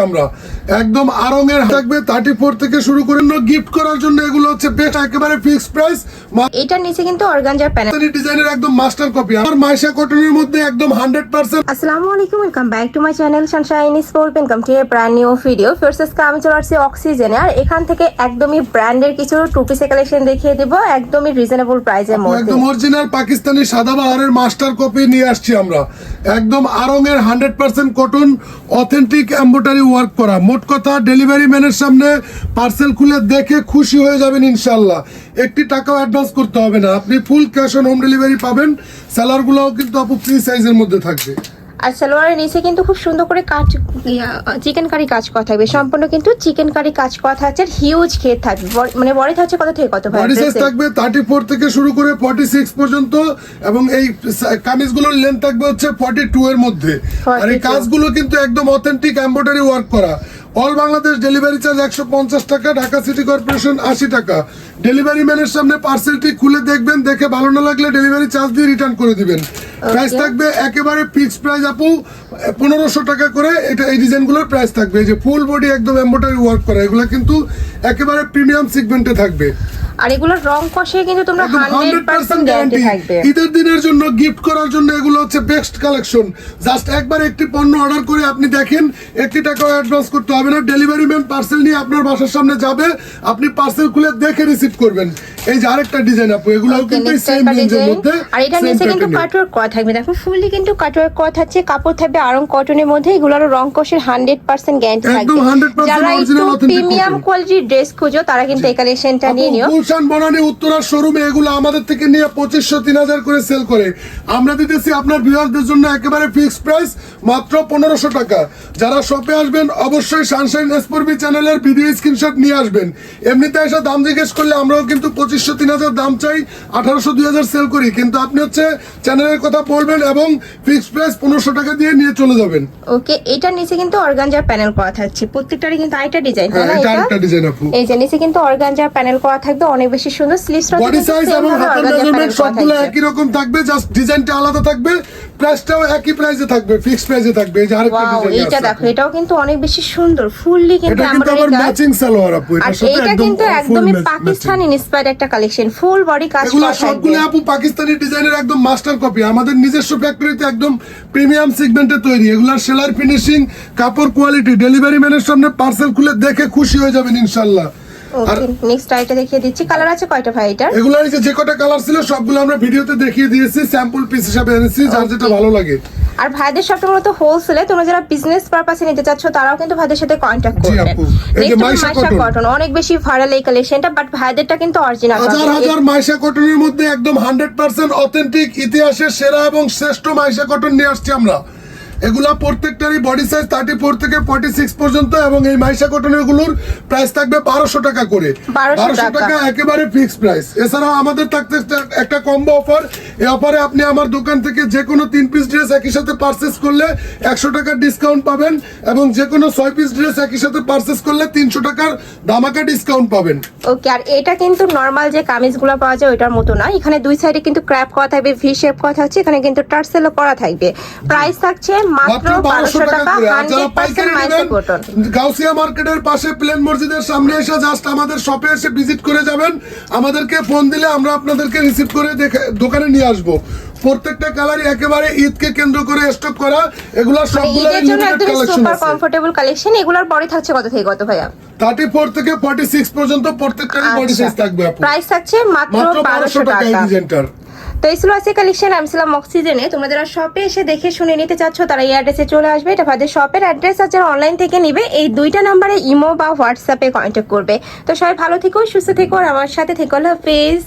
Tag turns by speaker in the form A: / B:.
A: আমরা একদম আরঙের থাকবে 34 থেকে শুরু করে গিফট করার জন্য এগুলো হচ্ছে বেস্ট একেবারে ফিক্সড প্রাইস।
B: এটার নিচে কিন্তু অর্গানজার প্যানেল
A: ডিজাইনের একদম মাস্টার কপি আর মাইশা কটনের মধ্যে একদম 100%।
B: আসসালামু আলাইকুম, welcome back to my channel Sunshine school. Welcome to A brand new video. First আমি চলে আসছি অক্সিজেনে, আর এখান থেকে একদমই ব্র্যান্ডের কিছু টু পিসের কালেকশন দেখিয়ে দেব একদমই রিজনেবল প্রাইসের মধ্যে।
A: একদম অরিজিনাল পাকিস্তানি সাদাবাহারের মাস্টার কপি নিয়ে আসছি আমরা, একদম আরঙের 100% কটন অথেন্টিক এমব্রয়ডারি ওয়ার্ক করা। মোট কথা ডেলিভারি ম্যানের সামনে পার্সেল খুলে দেখে খুশি হয়ে যাবেন ইনশাল্লাহ। একটি টাকাও অ্যাডভান্স করতে হবে না, আপনি full cash on home delivery পাবেন। সেলারগুলোও কিন্তু আপু ফ্রি সাইজের মধ্যে থাকবে।
B: আর সালোয়ারের নিচে কিন্তু খুব সুন্দর করে কাজ চিকেন কারি কাজ করা থাকবে, সম্পূর্ণ কিন্তু চিকেন কারি কাজ করা থাকছে। হিউজ ঘের থাকবে, মানে বড় থাকছে কত থেকে কত ভাই?
A: বডি সাইজ থাকবে 34 থেকে শুরু করে 46 পর্যন্ত, এবং এই কামিজগুলোর লেন্থ থাকবে হচ্ছে 42 এর মধ্যে। আর এই কাজগুলো কিন্তু একদম অথেন্টিক এমব্রয়ডারি ওয়ার্ক করা। অল বাংলাদেশ ডেলিভারি চার্জ 150 টাকা, ঢাকা সিটি কর্পোরেশন 80 টাকা। ডেলিভারি ম্যানের সামনে পার্সেলটি খুলে দেখবেন, দেখে ভালো না লাগলে ডেলিভারি চার্জ দিয়ে রিটার্ন করে দিবেন। প্রাইস থাকবে একেবারে ফিক্সড প্রাইস আপু 1500 টাকা করে। এটা এই ডিজাইনগুলোর প্রাইস থাকবে, এই যে ফুল বডি একদম এমব্রয়ডারি ওয়ার্ক করা, এগুলো কিন্তু একেবারে প্রিমিয়াম সেগমেন্টে থাকবে।
B: আর এগুলোর রং কষে কিন্তু তোমরা 100% গ্যারান্টি থাকবে।
A: ঈদের দিনের জন্য গিফট করার জন্য এগুলো হচ্ছে বেস্ট কালেকশন। জাস্ট একবার একটি পণ্য অর্ডার করে আপনি দেখেন, একটি টাকাও অ্যাডভান্স করতে হবে না। ডেলিভারি ম্যান পার্সেল নিয়ে আপনার বাসার সামনে যাবে, আপনি পার্সেল খুলে দেখে রিসিভ করবেন। এই যে আরেকটা ডিজাইন আপু, এগুলো কিন্তু সেম রেঞ্জের মধ্যে।
B: আর এটা নিচে কিন্তু কাটওয়ার্ক করা থাকবে, দেখো ফুললি কিন্তু কাটওয়ার্ক করা থাকছে। কাপড় থাকবে আরং কটনের মধ্যে, এগুলোর রং কষের 100% গ্যারান্টি থাকবে।
A: একদম 100%
B: যারা একটু প্রিমিয়াম
A: কটন
B: কোয়ালিটির ড্রেস খুঁজো তারা কিন্তু এই কালেকশনটা নিয়ে নিও।
A: গুলশান বনানী উত্তরা শোরুমে এগুলো আমাদের থেকে নিয়ে 2500-3000 করে সেল করে। আমরা দিতেছি আপনার ভিউয়ারদের জন্য একেবারে ফিক্সড প্রাইস মাত্র 1500 টাকা। যারা শপে আসবেন অবশ্যই সানশাইন এসপরবি চ্যানেলের ভিডিও স্ক্রিনশট নিয়ে আসবেন। এমনিতে এসে দাম জিজ্ঞেস করলে আমরাও কিন্তু 2500-3000 দাম চাই, 1800-2000 সেল করি, কিন্তু আপনি হচ্ছে চ্যানেলের কথা বলবেন এবং ফিক্সড প্রাইস 1500 টাকা দিয়ে নিয়ে চলে যাবেন।
B: ওকে, এটার নিচে কিন্তু অর্গানজার প্যানেল করা থাকছে, প্রত্যেকটারই কিন্তু আইটা ডিজাইন।
A: এটা আরেকটা ডিজাইন আপু,
B: এই যে নিচে কিন্তু অর্গানজার প্যানেল করা থাকবে, অনেক বেশি সুন্দর। স্লিভস
A: বডি সাইজ এবং হাতের মেজারমেন্ট সবগুলো একই রকম থাকবে, জাস্ট ডিজাইনটা আলাদা থাকবে। প্রাইসটাও একই প্রাইসে থাকবে, ফিক্সড প্রাইসে থাকবে। এই যে আরেকটা ডিজাইন আছে,
B: এটা দেখো, এটাও কিন্তু অনেক বেশি সুন্দর, ফুললি কিন্তু
A: এমব্রয়ডারি কাজ। ম্যাচিং সালোয়ার আপু,
B: এটার সাথে এটা কিন্তু একদমই পাকিস্তানি ইন্সপায়ার্ড একটা কালেকশন, ফুল বডি কাজ করা থাকবে।
A: সবগুলো আপু পাকিস্তানি ডিজাইনের একদম মাস্টার কপি, আমাদের নিজস্ব ফ্যাক্টরিতে একদম প্রিমিয়াম সেগমেন্টে তৈরি। এগুলার সেলার ফিনিশিং, কাপড় কোয়ালিটি, ডেলিভারি ম্যানের সামনে পার্সেল খুলে দেখে খুশি হয়ে যাবেন ইনশাআল্লাহ।
B: ওকে, নেক্সট আইটা দেখিয়ে দিচ্ছি। কালার আছে কয়টা ভাই এটার?
A: এগুলার যে কয়টা কালার ছিল সবগুলো আমরা ভিডিওতে দেখিয়ে দিয়েছি, স্যাম্পল পিস হিসেবে এনেছি, যার যেটা ভালো লাগে।
B: আর ভাইদের সবটা মূলত হোলসেলে, তোমরা যারা বিজনেস পারপাসে নিতে চাচ্ছ তারাও কিন্তু ভাইদের সাথে কন্টাক্ট করবে।
A: এই যে মাইশা
B: কটন অনেক বেশি ভাইরাল এই কালেকশনটা, বাট ভাইদেরটা কিন্তু অরিজিনাল।
A: হাজার মাইশা কটনের মধ্যে একদম 100% অথেন্টিক ইতিহাসের সেরা এবং শ্রেষ্ঠ মাইশা কটন নিয়ে আসছি আমরা। এগুলা প্রত্যেকটারই বডি সাইজ 34 থেকে 46 পর্যন্ত, এবং এই মাইশা কটনের গুলোর প্রাইস থাকবে 1200 টাকা করে। 1200 টাকা একেবারে ফিক্সড প্রাইস। এছাড়াও আমাদের থাকতে একটা কম্বো অফার। এই অফারে আপনি আমার দোকান থেকে যে কোনো 3 পিস ড্রেস একই সাথে পারচেজ করলে 100 টাকার ডিসকাউন্ট পাবেন, এবং যে কোনো 6 পিস ড্রেস একই সাথে পারচেজ করলে 300 টাকার ধামাকা ডিসকাউন্ট পাবেন।
B: ওকে, আর এটা কিন্তু নরমাল যে কামিজগুলো পাওয়া যায় ওইটার মতো না, এখানে দুই সাইডে কিন্তু ক্র্যাপ করা থাকবে, ভি শেপ করা থাকছে, এখানে কিন্তু টার্সেলও করা থাকবে। প্রাইস থাকছে মাত্র 1200 টাকা, 100% মাইশা কটন।
A: গাউসিয়া মার্কেটের পাশে প্লেন মসজিদের সামনে এসে জাস্ট আমাদের শপে এসে ভিজিট করে যাবেন। আমাদেরকে ফোন দিলে আমরা আপনাদেরকে রিসিভ করে দোকানে নিয়ে আসবো। প্রত্যেকটা কালারই একেবারে ঈদকে কেন্দ্র করে স্টক করা। এগুলা সবগুলো
B: সুপার কমফোর্টেবল কালেকশন। এগুলার বডি থাকছে কত থেকে কত ভাইয়া?
A: 34 থেকে 46 পর্যন্ত প্রত্যেকটারই বডি সাইজ থাকবে আপু।
B: প্রাইস থাকছে মাত্র 1200 টাকা।
A: এই ডিজাইনটার
B: তো এই ছিল আছে কালেকশন। আমি ছিলাম অক্সিজেনে। তোমরা যারা শপে এসে দেখে শুনে নিতে চাচ্ছ তারা এই অ্যাড্রেসে চলে আসবে। এটা ভাইদের শপের অ্যাড্রেস আছে, অনলাইন থেকে নিবে এই দুইটা নাম্বারে ইমো বা হোয়াটসঅ্যাপে কন্ট্যাক্ট করবে। তো সবাই ভালো থেকো, সুস্থ থেকো, আর আমার সাথে থেকো। আল্লাহ হাফেজ।